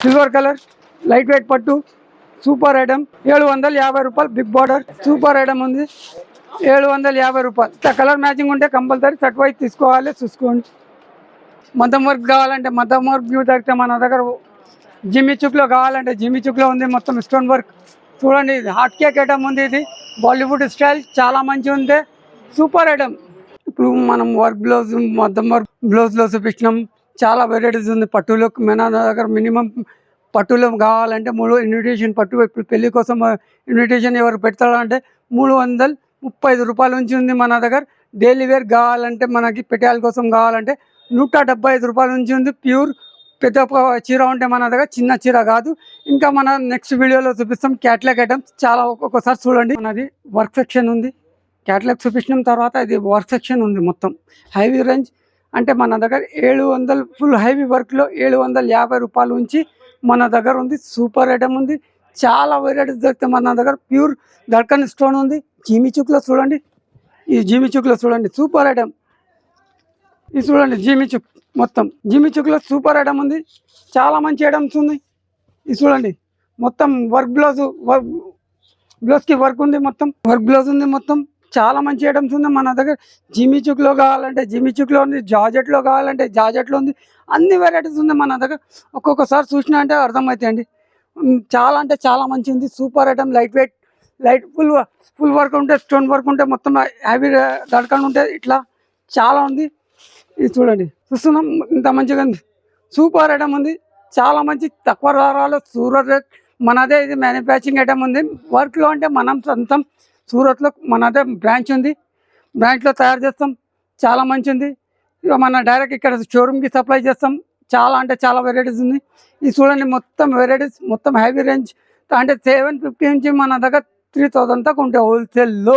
Silver colour light weight పట్టు super item 750 రూపాయలు. Big border super item ఉంది. 750 రూపాయలు. కలర్ మ్యాచింగ్ ఉంటే కంపల్సరీ సెట్ వైజ్ తీసుకోవాలి. చూసుకోండి. మద్దం వర్క్ కావాలంటే మద్దం వర్క్ దొరికితే మన దగ్గర జిమ్మి చుక్లో కావాలంటే జిమ్మి చుక్లో ఉంది. మొత్తం స్టోన్ వర్క్ చూడండి. ఇది హాట్ కేక్ ఐటమ్ ఉంది. ఇది బాలీవుడ్ స్టైల్ చాలా మంచిగా ఉంది. Super item. ఇప్పుడు మనం వర్క్ బ్లౌజ్ మద్దం వర్క్ బ్లౌజ్లో చూపించినాం. చాలా వెరైటీస్ ఉంది. పట్టులో మన దగ్గర మినిమం పట్టులో కావాలంటే 3 ఇన్విటేషన్ పట్టు. ఇప్పుడు పెళ్లి కోసం ఇన్విటేషన్ ఎవరు పెడతారంటే 335 రూపాయల నుంచి ఉంది మన దగ్గర. డైలీ వేర్ కావాలంటే మనకి పెట్టాల కోసం కావాలంటే 175 రూపాయల నుంచి ఉంది. ప్యూర్ పెద్ద చీర ఉంటే మన దగ్గర, చిన్న చీర కాదు. ఇంకా మన నెక్స్ట్ వీడియోలో చూపిస్తాం. క్యాట్లాగ్ ఐటమ్స్ చాలా ఒక్కొక్కసారి చూడండి. మనది వర్క్ సెక్షన్ ఉంది. క్యాట్లాగ్ చూపించిన తర్వాత ఇది వర్క్ సెక్షన్ ఉంది. మొత్తం హైవీ రేంజ్ అంటే మన దగ్గర 700 ఫుల్ హైవీ వర్క్లో 750 రూపాయల నుంచి మన దగ్గర ఉంది. సూపర్ ఐటమ్ ఉంది. చాలా వెరైటీస్ దొరుకుతాయి మన దగ్గర. ప్యూర్ దర్కన్ స్టోన్ ఉంది. జీమి చుక్లో చూడండి. ఈ జీమి చుక్లో చూడండి. Super item. ఇది చూడండి జీమి చుక్. మొత్తం జీమి చుక్లో సూపర్ ఐటమ్ ఉంది. చాలా మంచి ఐటమ్స్ ఉన్నాయి. ఇది చూడండి. మొత్తం వర్క్ బ్లౌజ్ బ్లౌజ్కి వర్క్ ఉంది. మొత్తం వర్క్ బ్లౌజ్ ఉంది. మొత్తం చాలా మంచి ఐటమ్స్ ఉంది మన దగ్గర. జిమ్మి చుక్లో కావాలంటే జిమ్మి చుక్లో ఉంది. జార్జెట్లో కావాలంటే జార్జెట్లో ఉంది. అన్ని వెరైటీస్ ఉంది మన దగ్గర. ఒక్కొక్కసారి చూసినా అంటే అర్థమవుతాయండి. చాలా అంటే చాలా మంచి ఉంది. Super item. Light weight full work ఉంటే స్టోన్ వర్క్ ఉంటే మొత్తం హ్యావీ దడకన్ ఉంటే ఇట్లా చాలా ఉంది. ఇది చూడండి. చూస్తున్నాం ఇంత మంచిగా ఉంది. సూపర్ ఐటమ్ ఉంది. చాలా మంచి తక్కువ ధరలో సూరత్ మనదే. ఇది మ్యానుఫ్యాక్చరింగ్ ఐటమ్ ఉంది. వర్క్లో అంటే మనం సొంతం సూరత్లో మనదే బ్రాంచ్ ఉంది. బ్రాంచ్లో తయారు చేస్తాం. చాలా మంచి ఉంది. ఇక మన డైరెక్ట్ ఇక్కడ షోరూమ్కి సప్లై చేస్తాం. చాలా అంటే చాలా వెరైటీస్ ఉంది. ఇది చూడండి. మొత్తం వెరైటీస్ మొత్తం హెవీ రేంజ్ అంటే 750 నుంచి మన దగ్గర 3000 దాకా ఉంటాయి. హోల్సేల్లో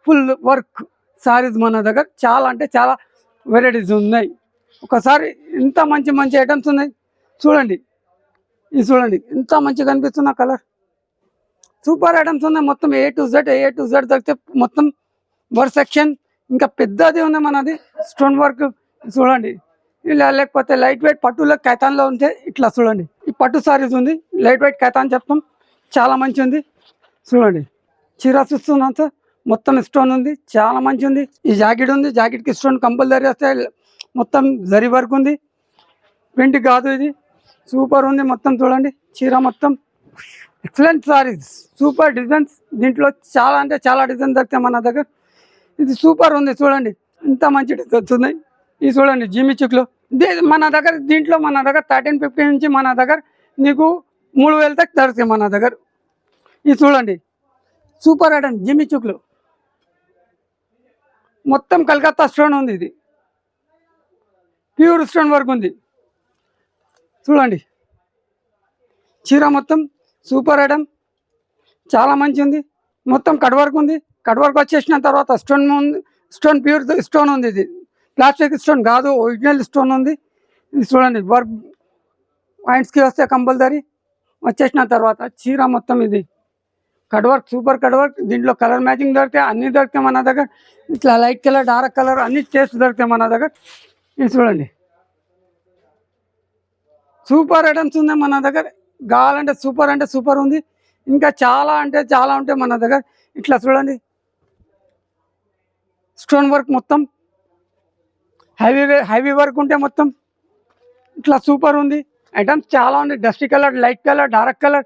ఫుల్ వర్క్ సారీస్ మన దగ్గర చాలా అంటే చాలా వెరైటీస్ ఉన్నాయి. ఒకసారి ఇంత మంచి మంచి ఐటమ్స్ ఉన్నాయి. చూడండి. ఇది చూడండి. ఇంత మంచిగా కనిపిస్తున్న కలర్. సూపర్ ఐటమ్స్ ఉన్నాయి. మొత్తం ఏ టు జెడ్ దొరికితే మొత్తం వర్క్ సెక్షన్ ఇంకా పెద్దది ఉంది మనది. స్టోన్ వర్క్ చూడండి. ఇలా లేకపోతే లైట్ వెయిట్ పట్టులో కైతాన్లో ఉంటే ఇట్లా చూడండి. ఈ పట్టు సారీస్ ఉంది. లైట్ వెయిట్ కైతాన్ చెప్తాం. చాలా మంచి ఉంది. చూడండి. చీర చూస్తున్నాం సార్. మొత్తం స్టోన్ ఉంది. చాలా మంచి ఉంది. ఈ జాకెట్ ఉంది. జాకెట్కి స్టోన్ కంపల్సరీ వస్తే మొత్తం జరీ వర్క్ ఉంది. ప్రింట్ కాదు ఇది. సూపర్ ఉంది. మొత్తం చూడండి. చీర మొత్తం ఎక్సలెంట్ సారీస్. Super designs. దీంట్లో చాలా అంటే చాలా డిజైన్ దొరుకుతాయి మన దగ్గర. ఇది సూపర్ ఉంది. చూడండి. ఇంత మంచి డిజైన్స్ ఉన్నాయి. ఇది చూడండి. జిమ్మి చుక్లో మన దగ్గర. దీంట్లో మన దగ్గర 1350 నుంచి మన దగ్గర నీకు 3000 దాకా దొరుకుతాయి మన దగ్గర. ఇది చూడండి. Super item. జిమ్మి చుక్లో మొత్తం కలకత్తా స్టోన్ ఉంది. ఇది ప్యూర్ స్టోన్ వర్క్ ఉంది. చూడండి. చీర మొత్తం సూపర్ ఐటమ్. చాలా మంచి ఉంది. మొత్తం కట్ వర్క్ ఉంది. కట్ వర్క్ వచ్చేసిన తర్వాత స్టోన్ ఉంది. స్టోన్ ప్యూర్ స్టోన్ ఉంది. ఇది ప్లాస్టిక్ స్టోన్ కాదు. ఒరిజినల్ స్టోన్ ఉంది. ఇది చూడండి. వర్క్ పాయింట్స్కి వస్తే కంపల్సరీ వచ్చేసిన తర్వాత చీర మొత్తం ఇది cut work. Super cut work. దీంట్లో కలర్ మ్యాచింగ్ దొరికితే అన్నీ దొరుకుతాయి మన దగ్గర. ఇట్లా లైట్ కలర్ డార్క్ కలర్ అన్ని టేస్ట్ దొరుకుతాయి మన దగ్గర. ఇది చూడండి. సూపర్ ఐటమ్స్ ఉన్నాయి మన దగ్గర. కావాలంటే సూపర్ అంటే సూపర్ ఉంది. ఇంకా చాలా అంటే చాలా ఉంటాయి మన దగ్గర. ఇట్లా చూడండి. స్టోన్ వర్క్ మొత్తం హెవీ వర్క్ ఉంటే మొత్తం ఇట్లా సూపర్ ఉంది. ఐటమ్స్ చాలా ఉంది. Dusty colour, light colour, dark colour